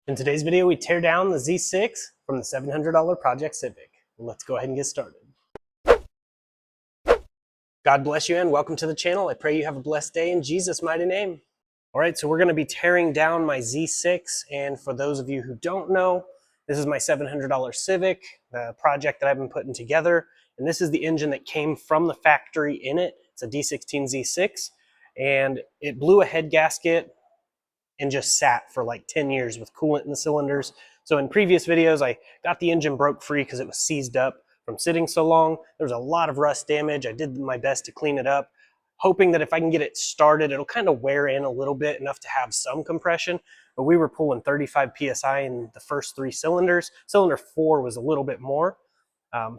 In today's video, we tear down the Z6 from the $700 Project Civic. Let's go ahead and get started. God bless you and welcome to the channel. I pray you have a blessed day in Jesus' mighty name. All right, so we're going to be tearing down my Z6, and for those of you who don't know, this is my $700 Civic, the project that I've been putting together, and this is the engine that came from the factory in it. It's a D16Z6, and it blew a head gasket and just sat for like 10 years with coolant in the cylinders. So in previous videos, I got the engine broke free because it was seized up from sitting so long. There was a lot of rust damage. I did my best to clean it up, hoping that if I can get it started, it'll kind of wear in a little bit, enough to have some compression. But we were pulling 35 PSI in the first 3 cylinders. Cylinder 4 was a little bit more.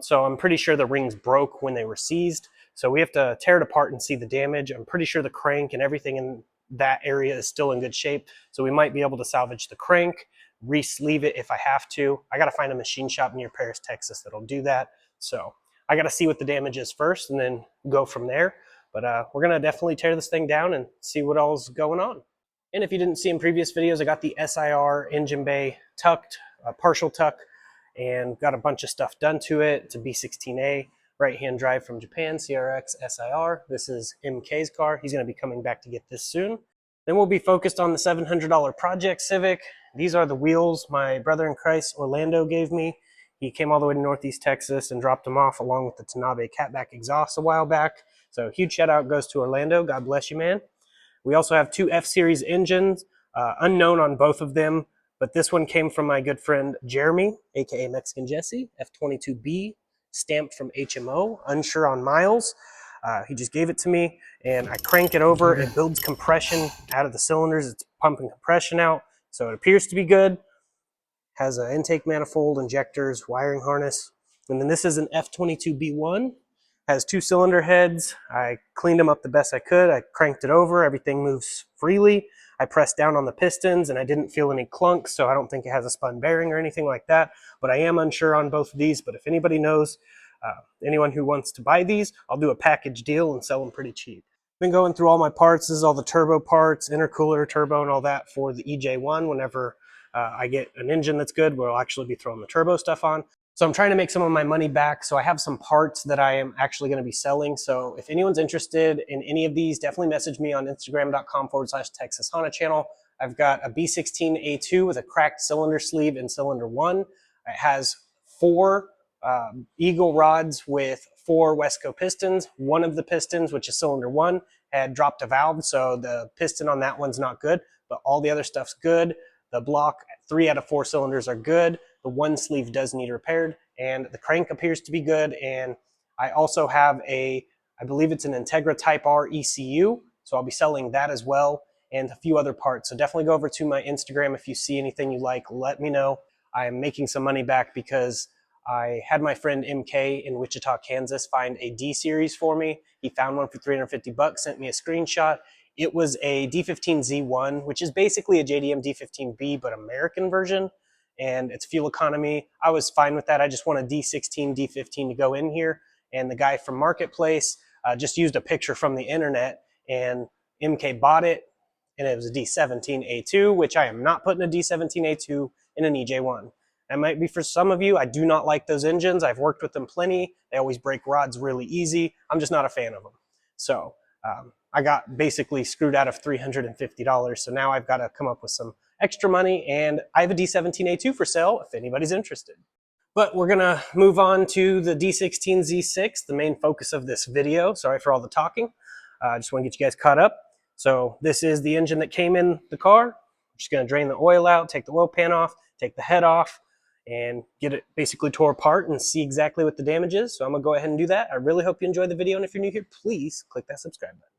So I'm pretty sure the rings broke when they were seized. So we have to tear it apart and see the damage. I'm pretty sure the crank and everything in that area is still in good shape. So we might be able to salvage the crank, re-sleeve it if I have to. I got to find a machine shop near Paris, Texas that'll do that. So I got to see what the damage is first and then go from there. But we're going to definitely tear this thing down and see what all's going on. And if you didn't see in previous videos, I got the SIR engine bay tucked, partial tuck, and got a bunch of stuff done to it. It's a B16A right-hand drive from Japan, CRX SIR. This is MK's car. He's going to be coming back to get this soon. Then we'll be focused on the $700 Project Civic. These are the wheels my brother in Christ, Orlando, gave me. He came all the way to Northeast Texas and dropped them off along with the Tanabe catback exhaust a while back. So huge shout out goes to Orlando. God bless you, man. We also have 2 F-Series engines, unknown on both of them, but this one came from my good friend Jeremy, aka Mexican Jesse, F22B, stamped from HMO, unsure on miles. He just gave it to me, and I crank it over. It builds compression out of the cylinders. It's pumping compression out, so it appears to be good. Has an intake manifold, injectors, wiring harness. And then this is an F22B1. Has 2 cylinder heads. I cleaned them up the best I could. I cranked it over. Everything moves freely. I pressed down on the pistons and I didn't feel any clunks, so I don't think it has a spun bearing or anything like that. But I am unsure on both of these. But if anybody knows, anyone who wants to buy these, I'll do a package deal and sell them pretty cheap. Been going through all my parts. This is all the turbo parts, intercooler, turbo, and all that for the EJ1. Whenever I get an engine that's good, we'll actually be throwing the turbo stuff on. So I'm trying to make some of my money back. So I have some parts that I am actually going to be selling. So if anyone's interested in any of these, definitely message me on Instagram.com/Texas Honda channel. I've got a B16A2 with a cracked cylinder sleeve in cylinder 1. It has 4 Eagle rods with 4 Wesco pistons. One of the pistons, which is cylinder 1, had dropped a valve. So the piston on that one's not good, but all the other stuff's good. The block, 3 out of 4 cylinders are good. The 1 sleeve does need repaired, and the crank appears to be good. And I also have I believe it's an Integra Type R ECU, so I'll be selling that as well, and a few other parts. So definitely go over to my Instagram. If you see anything you like, let me know. I am making some money back because I had my friend MK in Wichita, Kansas find a D series for me. He found one for 350 bucks, sent me a screenshot. It was a D15Z1, which is basically a JDM D15B, but American version, and it's fuel economy. I was fine with that. I just want a D16, D15 to go in here, and the guy from Marketplace just used a picture from the internet, and MK bought it, and it was a D17A2, which I am not putting a D17A2 in an EJ1. That might be for some of you. I do not like those engines. I've worked with them plenty. They always break rods really easy. I'm just not a fan of them. So I got basically screwed out of $350. So now I've got to come up with some extra money, and I have a D17A2 for sale if anybody's interested. But we're gonna move on to the D16Z6, the main focus of this video. Sorry for all the talking. I just want to get you guys caught up. So this is the engine that came in the car. I'm just gonna drain the oil out, take the oil pan off, take the head off, and get it basically tore apart and see exactly what the damage is. So I'm gonna go ahead and do that. I really hope you enjoyed the video, and if you're new here, please click that subscribe button.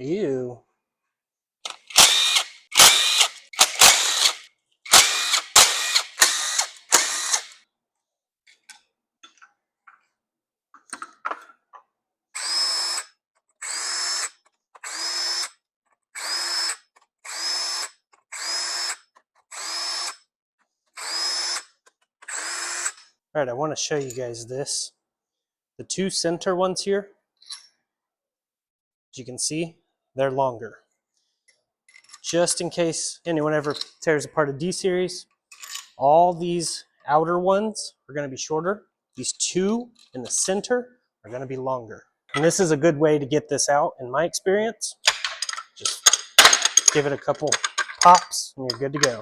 Ew. All right, I want to show you guys this. The two center ones here, as you can see, they're longer. Just in case anyone ever tears apart a D series, all these outer ones are going to be shorter. These two in the center are going to be longer. And this is a good way to get this out, in my experience. Just give it a couple pops and you're good to go.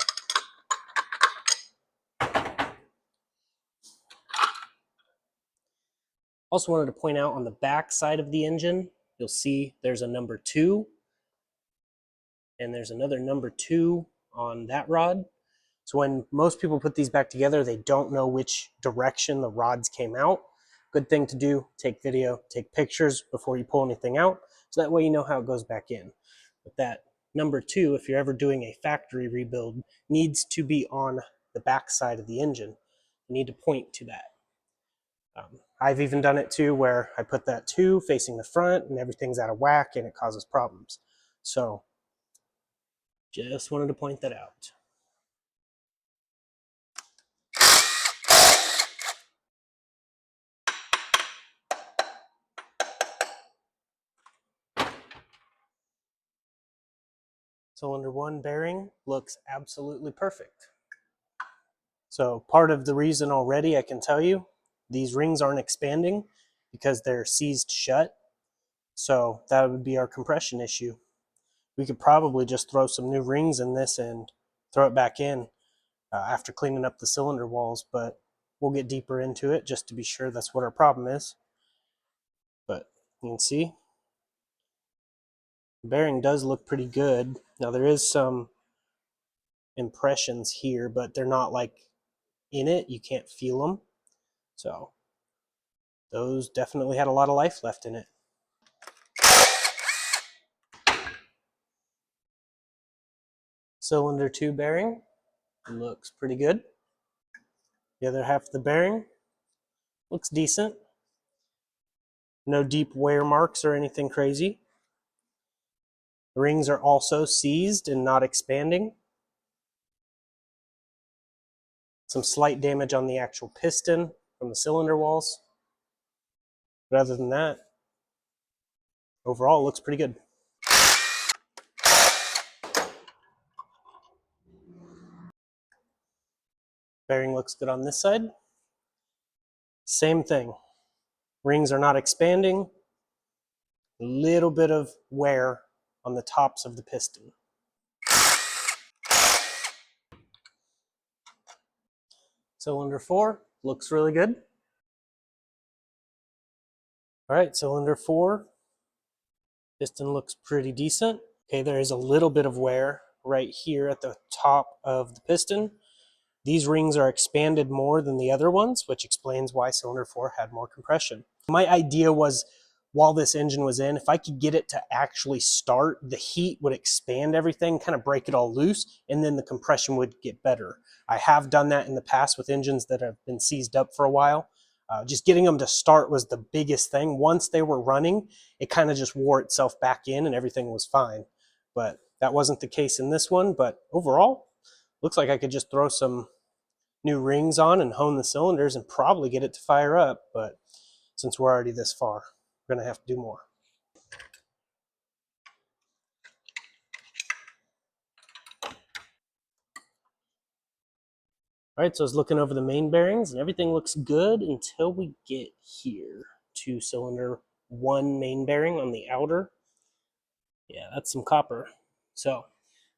Also wanted to point out on the back side of the engine, you'll see there's a number 2 and there's another number 2 on that rod. So when most people put these back together, they don't know which direction the rods came out. Good thing to do, take video, take pictures before you pull anything out, so that way you know how it goes back in. But that number 2, if you're ever doing a factory rebuild, needs to be on the back side of the engine. You need to point to that. I've even done it too where I put that 2 facing the front and everything's out of whack and it causes problems. So just wanted to point that out. Cylinder 1 bearing looks absolutely perfect. So part of the reason already, I can tell you, these rings aren't expanding because they're seized shut. So that would be our compression issue. We could probably just throw some new rings in this and throw it back in after cleaning up the cylinder walls, but we'll get deeper into it just to be sure that's what our problem is. But you can see the bearing does look pretty good. Now there is some impressions here, but they're not like in it. You can't feel them. So those definitely had a lot of life left in it. Cylinder 2 bearing looks pretty good. The other half of the bearing looks decent. No deep wear marks or anything crazy. The rings are also seized and not expanding. Some slight damage on the actual piston from the cylinder walls. But other than that, overall it looks pretty good. Bearing looks good on this side. Same thing. Rings are not expanding. A little bit of wear on the tops of the piston. Cylinder 4 looks really good. All right, cylinder 4, piston looks pretty decent. Okay, there is a little bit of wear right here at the top of the piston. These rings are expanded more than the other ones, which explains why cylinder 4 had more compression. My idea was, while this engine was in, if I could get it to actually start, the heat would expand everything, kind of break it all loose, and then the compression would get better. I have done that in the past with engines that have been seized up for a while. Just getting them to start was the biggest thing. Once they were running, it kind of just wore itself back in and everything was fine. But that wasn't the case in this one. But overall, looks like I could just throw some new rings on and hone the cylinders and probably get it to fire up. But since we're already this far, we're going to have to do more. All right, so I was looking over the main bearings and everything looks good until we get here to cylinder 1 main bearing on the outer. Yeah, that's some copper. So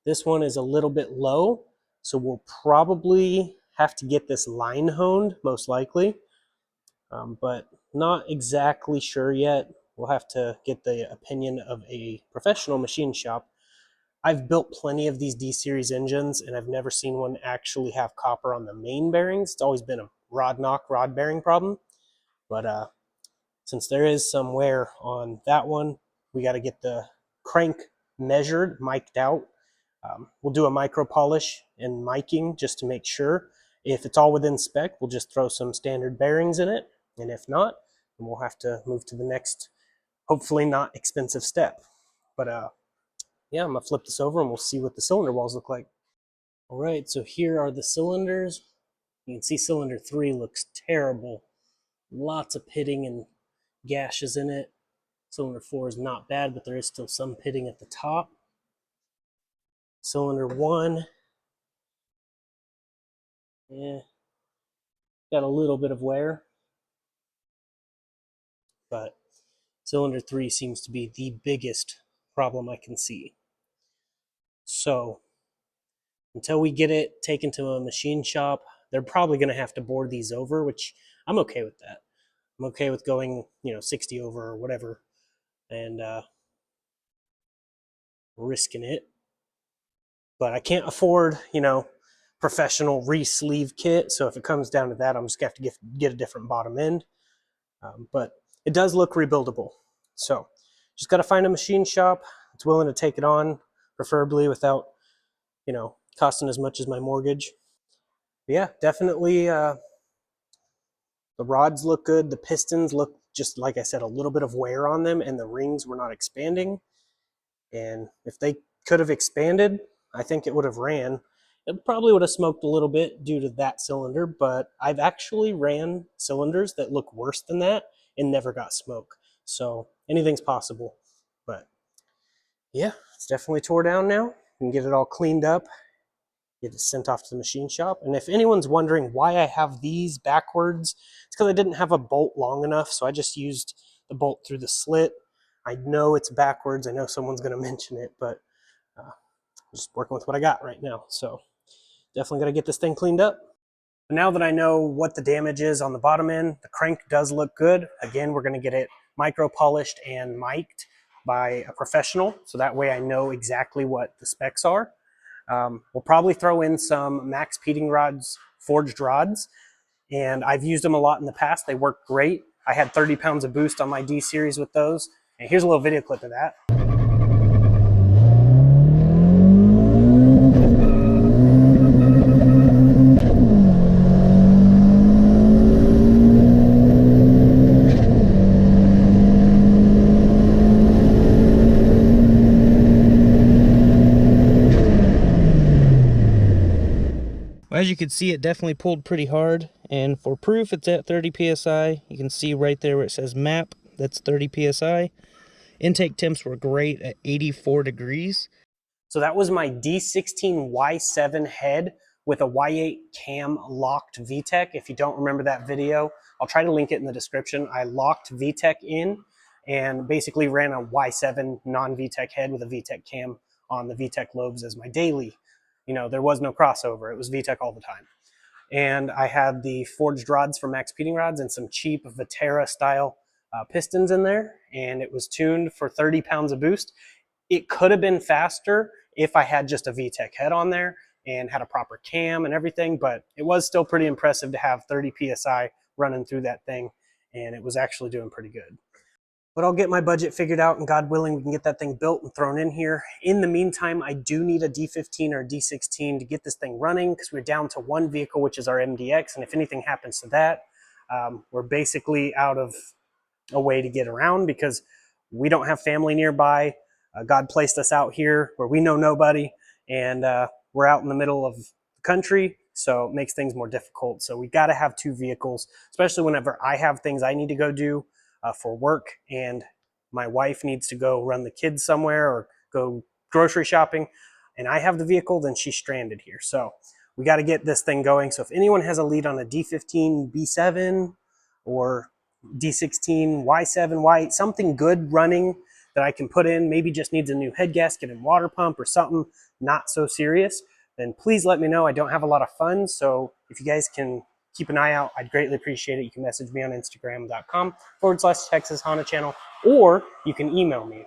this one is a little bit low, so we'll probably have to get this line honed, most likely, but not exactly sure yet. We'll have to get the opinion of a professional machine shop. I've built plenty of these D-Series engines, and I've never seen one actually have copper on the main bearings. It's always been a rod knock, rod bearing problem. But since there is some wear on that one, we got to get the crank measured, mic'd out. We'll do a micro polish and miking just to make sure. If it's all within spec, we'll just throw some standard bearings in it. And if not, then we'll have to move to the next, hopefully not expensive step. But yeah, I'm gonna flip this over and we'll see what the cylinder walls look like. All right, so here are the cylinders. You can see cylinder 3 looks terrible. Lots of pitting and gashes in it. Cylinder 4 is not bad, but there is still some pitting at the top. Cylinder 1, yeah, got a little bit of wear. But cylinder 3 seems to be the biggest problem I can see. So until we get it taken to a machine shop, they're probably going to have to board these over, which I'm okay with that. I'm okay with going, 60 over or whatever, and risking it. But I can't afford, professional re-sleeve kit. So if it comes down to that, I'm just going to have to get a different bottom end. But it does look rebuildable. So just got to find a machine shop that's willing to take it on, preferably without, costing as much as my mortgage. But yeah, definitely the rods look good. The pistons look, just like I said, a little bit of wear on them, and the rings were not expanding. And if they could have expanded, I think it would have ran. It probably would have smoked a little bit due to that cylinder, but I've actually ran cylinders that look worse than that and never got smoke. So anything's possible. But yeah, it's definitely tore down now. We can get it all cleaned up, get it sent off to the machine shop. And if anyone's wondering why I have these backwards, it's because I didn't have a bolt long enough, so I just used the bolt through the slit. I know it's backwards. I know someone's going to mention it, but I'm just working with what I got right now. So definitely got to get this thing cleaned up. Now that I know what the damage is on the bottom end, the crank does look good. Again, we're going to get it micro polished and mic'd by a professional, so that way I know exactly what the specs are. We'll probably throw in some Max Peating rods, forged rods, and I've used them a lot in the past. They work great. I had 30 pounds of boost on my D series with those, and here's a little video clip of that. As you can see, it definitely pulled pretty hard, and for proof it's at 30 psi. You can see right there where it says map, that's 30 psi. Intake temps were great at 84 degrees. So that was my D16Y7 head with a Y8 cam locked VTEC. If you don't remember that video, I'll try to link it in the description. I locked VTEC in and basically ran a Y7 non-VTEC head with a VTEC cam on the VTEC lobes as my daily. There was no crossover. It was VTEC all the time. And I had the forged rods from Max Peating Rods and some cheap Viterra style pistons in there. And it was tuned for 30 pounds of boost. It could have been faster if I had just a VTEC head on there and had a proper cam and everything, but it was still pretty impressive to have 30 PSI running through that thing, and it was actually doing pretty good. But I'll get my budget figured out, and God willing, we can get that thing built and thrown in here. In the meantime, I do need a D15 or D16 to get this thing running, because we're down to one vehicle, which is our MDX, and if anything happens to that, we're basically out of a way to get around, because we don't have family nearby. God placed us out here where we know nobody, and we're out in the middle of the country, so it makes things more difficult. So we got to have two vehicles, especially whenever I have things I need to go do for work, and my wife needs to go run the kids somewhere or go grocery shopping, and I have the vehicle, then she's stranded here. So we got to get this thing going. So if anyone has a lead on a D15 B7 or D16 Y7 Y8, something good running that I can put in, maybe just needs a new head gasket and water pump or something not so serious, then please let me know. I don't have a lot of funds, so if you guys can keep an eye out, I'd greatly appreciate it. You can message me on Instagram.com/Texas Honda channel, or you can email me.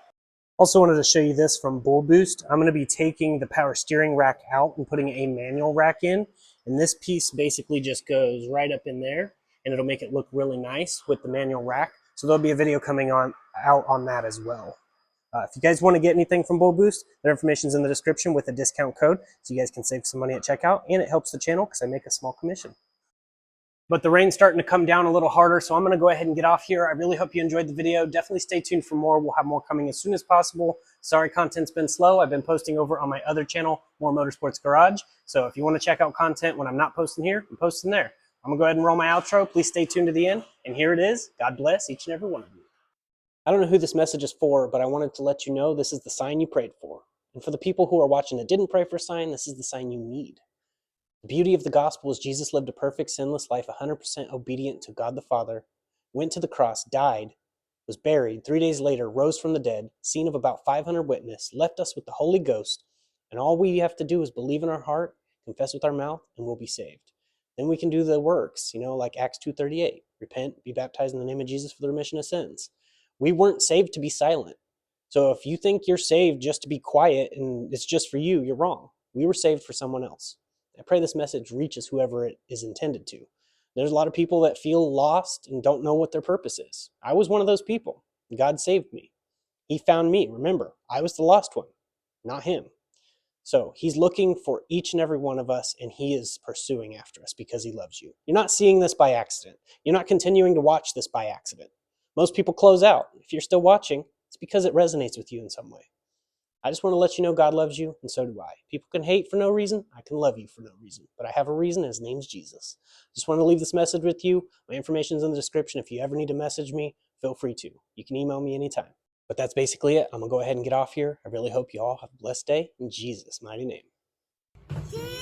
Also wanted to show you this from Bull Boost. I'm going to be taking the power steering rack out and putting a manual rack in, and this piece basically just goes right up in there, and it'll make it look really nice with the manual rack. So there'll be a video coming out on that as well. If you guys want to get anything from Bull Boost, their information is in the description with a discount code, so you guys can save some money at checkout, and it helps the channel because I make a small commission. But the rain's starting to come down a little harder, so I'm going to go ahead and get off here. I really hope you enjoyed the video. Definitely stay tuned for more. We'll have more coming as soon as possible. Sorry content's been slow. I've been posting over on my other channel, More Motorsports Garage. So if you want to check out content when I'm not posting here, I'm posting there. I'm going to go ahead and roll my outro. Please stay tuned to the end. And here it is. God bless each and every one of you. I don't know who this message is for, but I wanted to let you know this is the sign you prayed for. And for the people who are watching that didn't pray for a sign, this is the sign you need. The beauty of the gospel is Jesus lived a perfect, sinless life, 100% obedient to God the Father, went to the cross, died, was buried, 3 days later, rose from the dead, seen of about 500 witnesses, left us with the Holy Ghost, and all we have to do is believe in our heart, confess with our mouth, and we'll be saved. Then we can do the works, like Acts 2:38, repent, be baptized in the name of Jesus for the remission of sins. We weren't saved to be silent. So if you think you're saved just to be quiet and it's just for you, you're wrong. We were saved for someone else. I pray this message reaches whoever it is intended to. There's a lot of people that feel lost and don't know what their purpose is. I was one of those people. God saved me. He found me. Remember, I was the lost one, not him. So he's looking for each and every one of us, and he is pursuing after us because he loves you. You're not seeing this by accident. You're not continuing to watch this by accident. Most people close out. If you're still watching, it's because it resonates with you in some way. I just want to let you know God loves you, and so do I. People can hate for no reason. I can love you for no reason. But I have a reason, and his name's Jesus. Just want to leave this message with you. My information's in the description. If you ever need to message me, feel free to. You can email me anytime. But that's basically it. I'm going to go ahead and get off here. I really hope you all have a blessed day in Jesus' mighty name.